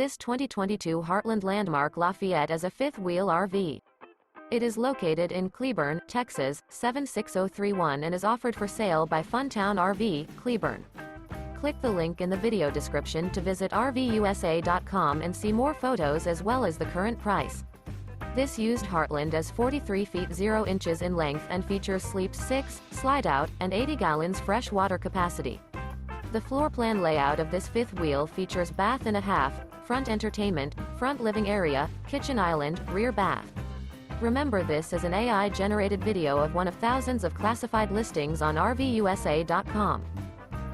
This 2022 Heartland Landmark Lafayette is a fifth-wheel RV. It is located in Cleburne, Texas, 76031 and is offered for sale by Funtown RV, Cleburne. Click the link in the video description to visit RVUSA.com and see more photos as well as the current price. This used Heartland is 43 feet 0 inches in length and features sleep 6, slide-out, and 80 gallons fresh water capacity. The floor plan layout of this fifth wheel features bath and a half, front entertainment, front living area, kitchen island, rear bath. Remember, this is an AI-generated video of one of thousands of classified listings on RVUSA.com.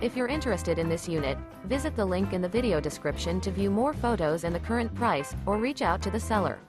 If you're interested in this unit, visit the link in the video description to view more photos and the current price, or reach out to the seller.